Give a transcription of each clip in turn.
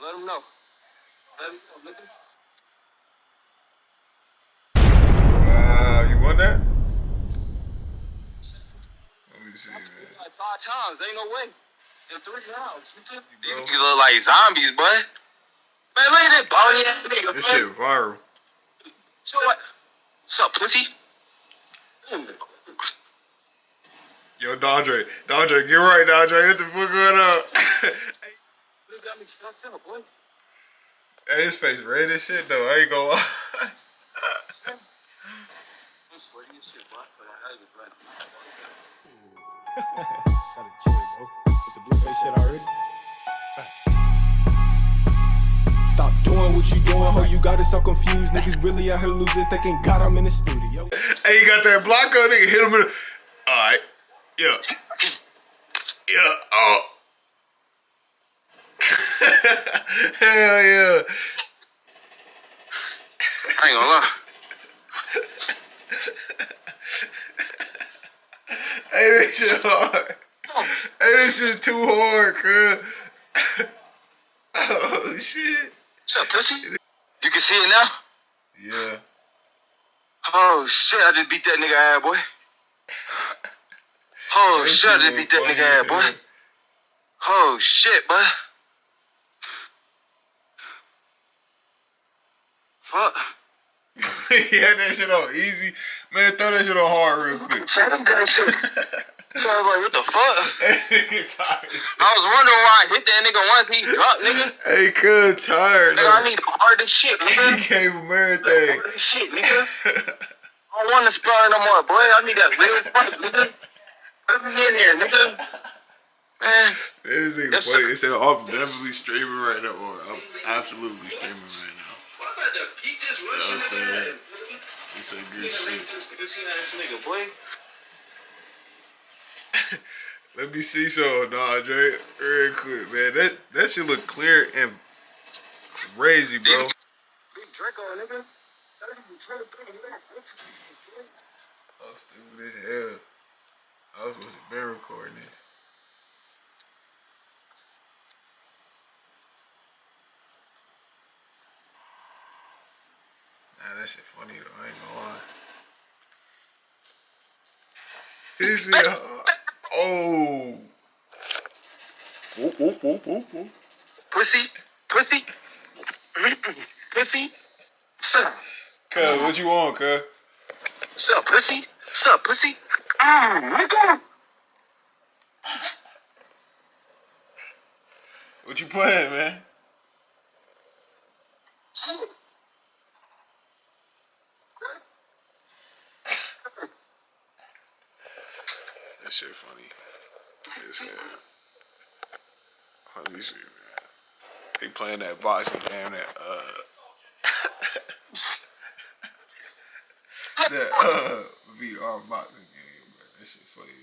Let him know. Let him know, nigga. You want that? Let me see, man. Like 5 times. Ain't no way. In 3 rounds. Bro. You look like zombies, boy. Man, look at that body ass nigga. This shit viral. So what? What's up, pussy? Yo, Dondre, get right, Dondre. Get the fuck going up. You got me fucked up, boy. Hey, his face red as shit, though. I ain't gonna lie. Gotta chill, bro. With the blue face shit already. Stop doing what you doing, ho. You got us so confused. Niggas really out here losing, thinking God I'm in the studio. Hey, you got that block on, nigga. Hit him in the... Alright. Yeah. Yeah. Oh. Hell yeah. I ain't gonna lie. Hey, this shit hard. Hey, this shit too hard, cuz. Oh, shit. What's up, pussy? You can see it now? Yeah. Oh, shit. I just beat that nigga ass, boy. Oh, shit. I just beat that nigga ass, boy. Oh, shit, boy. Fuck. He had that shit on easy. Man, throw that shit on hard real quick. So I was like, what the fuck? Nigga tired. I was wondering why I hit that nigga once he dropped, nigga. Hey, cuz tired. Nigga, I need the hardest shit, nigga. He gave him everything. Hardest shit, nigga. I don't want to spar no more, boy. I need that real fight, nigga. Let me in here, nigga. Man. This nigga funny. They said, I'm definitely streaming right now. Or I'm absolutely streaming right now. You know what I'm saying? It's a good shit. Let me see something, Dondre. Real quick, man. That shit look clear and crazy, bro. Big Draco, nigga. Oh, stupid as hell. I was supposed to be recording this. Nah, that shit funny though. I ain't gonna lie. This shit. Oh. Whoop, whoop, whoop, whoop, whoop. Pussy. Pussy. Pussy. What's up? Cuz, what you want, cuz? What's up, pussy? What's up, pussy? Nigga. What you playing, man? That shit funny. It's, let me see, man. They playing that boxing game, that that VR boxing game, bro. That shit funny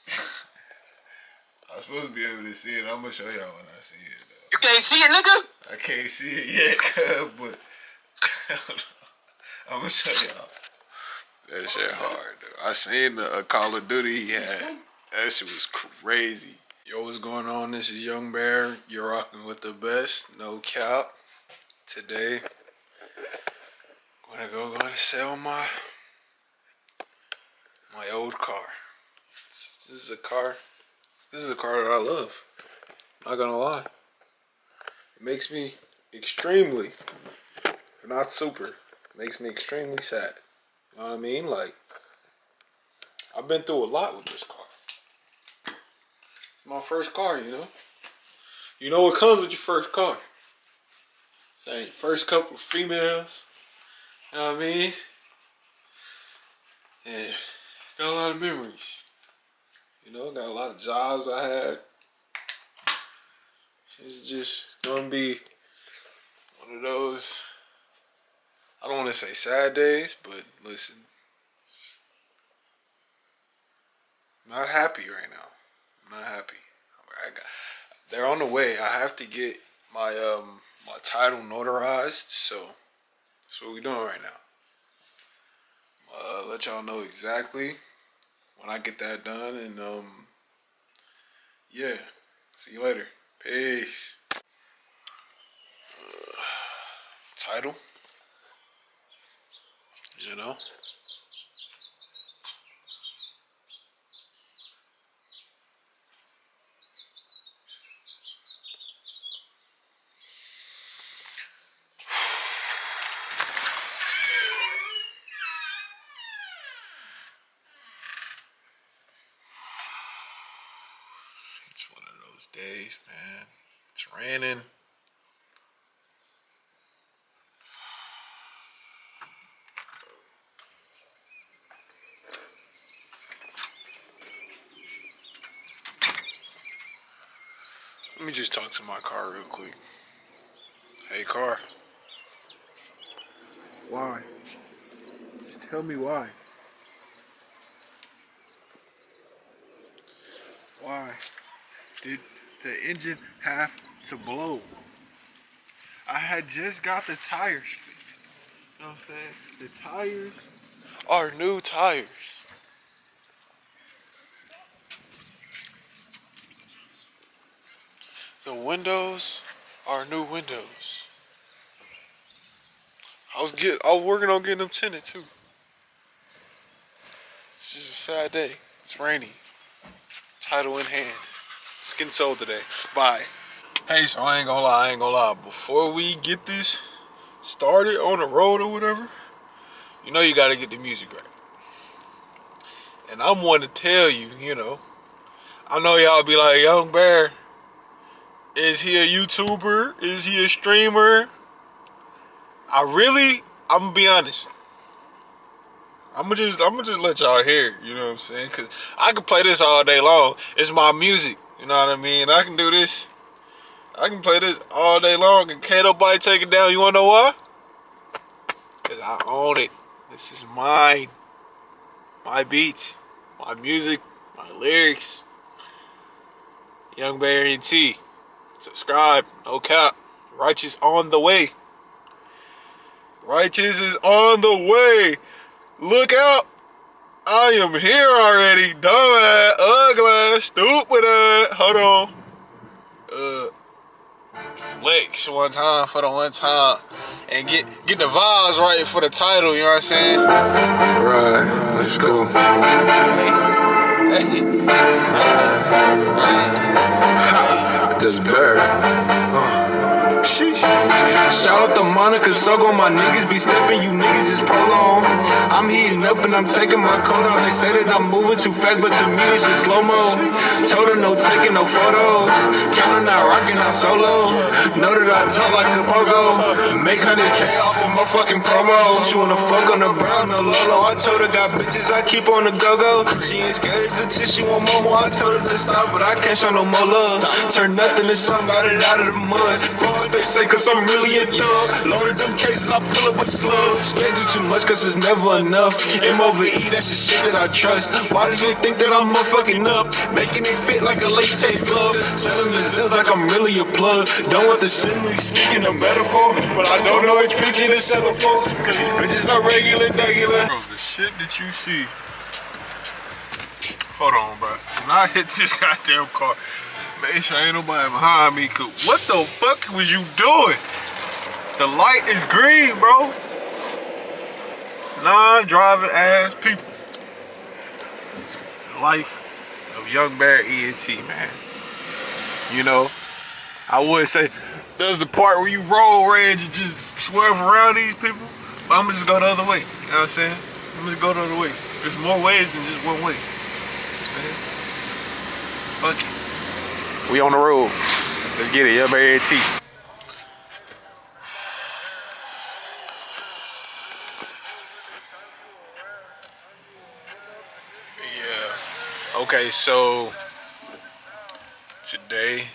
as hell. I'm supposed to be able to see it. I'm gonna show y'all when I see it, though. You can't see it, nigga? I can't see it yet, cuz, but I'm gonna show y'all. That shit hard, though. I seen the Call of Duty he had. That shit was crazy. Yo, what's going on? This is Young Bear. You're rocking with the best, no cap. Today, gonna sell my old car. This is a car that I love. Not gonna lie. It makes me extremely, if not super, makes me extremely sad. You know what I mean? Like, I've been through a lot with this car. It's my first car, you know? You know what comes with your first car? Saying your first couple of females. You know what I mean? Yeah. Got a lot of memories. You know, got a lot of jobs I had. It's just gonna be one of those, I don't want to say sad days, but listen, I'm not happy right now. I'm not happy. They're on the way. I have to get my my title notarized, so that's what we're doing right now. Let y'all know exactly when I get that done, and yeah, see you later. Peace. title. You know? It's one of those days, man. It's raining. Let me just talk to my car real quick. Hey, car. Why? Just tell me why. Why did the engine have to blow? I had just got the tires fixed. You know what I'm saying? The tires are new tires. The windows are new windows. I was working on getting them tinted too. It's just a sad day. It's rainy. Title in hand. It's getting sold today. Bye. Hey, so I ain't gonna lie. Before we get this started on the road or whatever, you know you gotta get the music right. And I'm one to tell you, you know, I know y'all be like, Young Bear, is he a YouTuber? Is he a streamer? I'm gonna be honest. I'm gonna just let y'all hear it, you know what I'm saying? Cause I can play this all day long. It's my music, you know what I mean? I can do this. I can play this all day long and can't nobody take it down. You wanna know why? Cause I own it. This is mine. My beats, my music, my lyrics. Young Bear NC. Subscribe, no cap. Righteous on the way. Righteous is on the way. Look out. I am here already. Dumbass, ugly, stupid ass. Hold on. Flex one time for the one time. And get the vibes right for the title, you know what I'm saying? Right, let's go. Hey. This bird. Sheesh. Shout out to Monica, so go my niggas be stepping, you niggas just prolong. I'm heating up and I'm taking my coat off. They say that I'm moving too fast, but to me it's just slow-mo. Told her no taking no photos. Counter not rocking out solo. Know that I talk like a pogo. Make 100K off of my fucking promos. She wanna fuck on the brown, no Lolo. I told her got bitches, I keep on the go-go. She ain't scared of the tissue on Momo. I told her to stop, but I can't show no more love. Turn nothing to something, got it out of the mud. They say cause I'm really a thug. Loaded them cases, I pull up with slugs. Can't do too much cause it's never enough. M-over-E, that's the shit that I trust. Why do you think that I'm motherfucking up? Making it fit like a latex glove. Selling the zills like I'm really a plug. Don't want the simile speaking a metaphor, but I don't know which picture to sell it for. Cause these bitches are regular. Bro, the shit that you see. Hold on, bro. When I hit this goddamn car, make sure ain't nobody behind me. Cause what the fuck was you doing? The light is green, bro. Non-driving ass people. It's the life of Young Bear ENT, man. You know, I would say there's the part where you roll rage and just swerve around these people, but I'm gonna just go the other way. You know what I'm saying? I'm gonna just go the other way. There's more ways than just one way. You know what I'm saying? Fuck it. We on the road. Let's get it, Young Bear ENT. Yeah. Okay, so today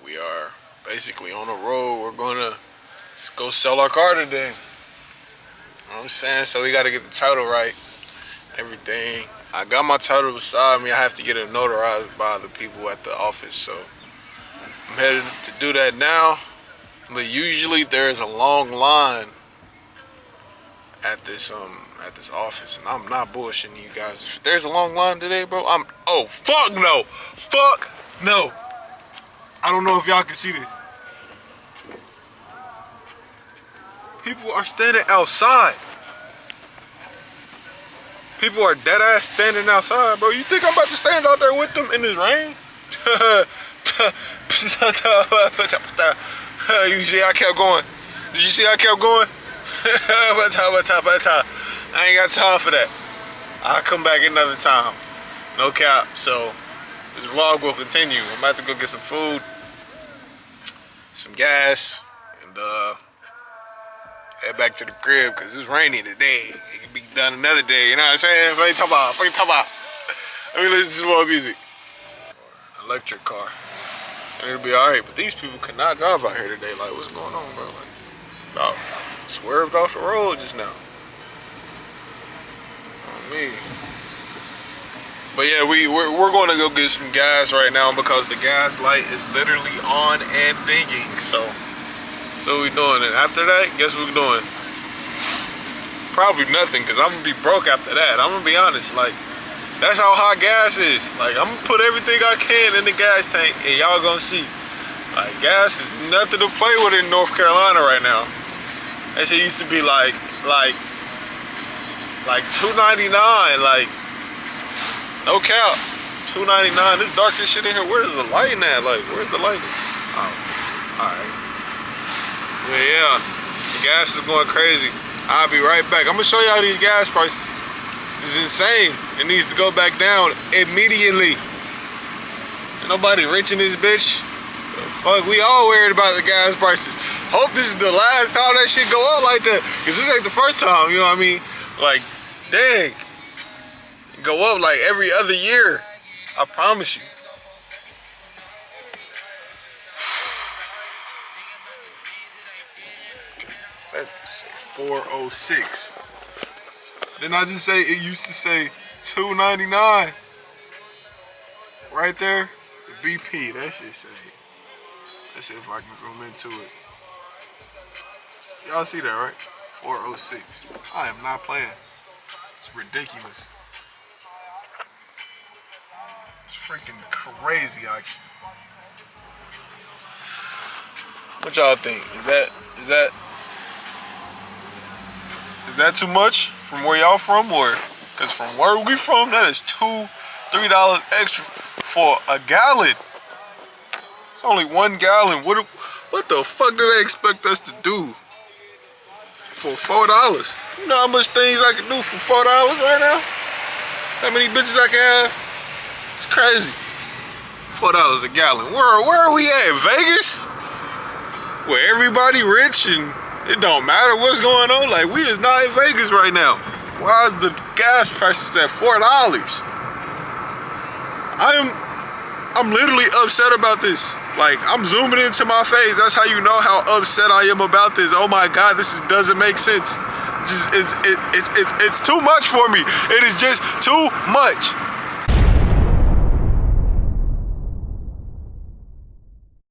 we are basically on the road. We're gonna go sell our car today. You know what I'm saying? So we gotta get the title right. Everything. I got my title beside me. I have to get it notarized by the people at the office. So I'm headed to do that now. But usually there's a long line at this office, and I'm not bullshitting you guys. If there's a long line today, bro, oh fuck no. Fuck no. I don't know if y'all can see this. People are standing outside. People are dead ass standing outside, bro. You think I'm about to stand out there with them in this rain? You see I kept going. Did you see I kept going? I ain't got time for that. I'll come back another time. No cap. So this vlog will continue. I'm about to go get some food, some gas, and head back to the crib because it's rainy today. It can be done another day. You know what I'm saying? Fucking talk about. Let me listen to some more music. Electric car. And it'll be alright. But these people cannot drive out here today. Like, what's going on, bro? Like, about swerved off the road just now. Oh, me. But yeah, we're going to go get some gas right now because the gas light is literally on and dinging. So what we doing? And after that, guess what we're doing? Probably nothing, because I'm going to be broke after that. I'm going to be honest. Like, that's how hot gas is. Like, I'm going to put everything I can in the gas tank, and y'all going to see. Like, gas is nothing to play with in North Carolina right now. That shit used to be like $2.99. Like, no cap. $2.99. This darkest shit in here. Where's the lighting at? Like, where's the lighting? Oh, alright. But yeah, the gas is going crazy. I'll be right back. I'm gonna show y'all these gas prices. This is insane. It needs to go back down immediately. Ain't nobody rich in this bitch. The fuck, we all worried about the gas prices. Hope this is the last time that shit go up like that. Cause this ain't the first time, you know what I mean? Like, dang. Go up like every other year. I promise you. Let's say 406. Didn't I just say it used to say $2.99? Right there, the BP. That shit say. Let's see if I can zoom into it. Y'all see that, right? 406. I am not playing. It's ridiculous. It's freaking crazy, actually. What y'all think? Is that too much from where y'all from, or? Cause from where we from, that is $2-3 extra for a gallon. It's only 1 gallon. What the fuck do they expect us to do for $4? You know how much things I can do for $4 right now? How many bitches I can have? It's crazy. $4 a gallon. Where are we at? Vegas? Where everybody rich and it don't matter what's going on. Like, we is not in Vegas right now. Why is the gas prices at $4? I'm literally upset about this. Like, I'm zooming into my face. That's how you know how upset I am about this. Oh my God, this doesn't make sense. It's too much for me. It is just too much.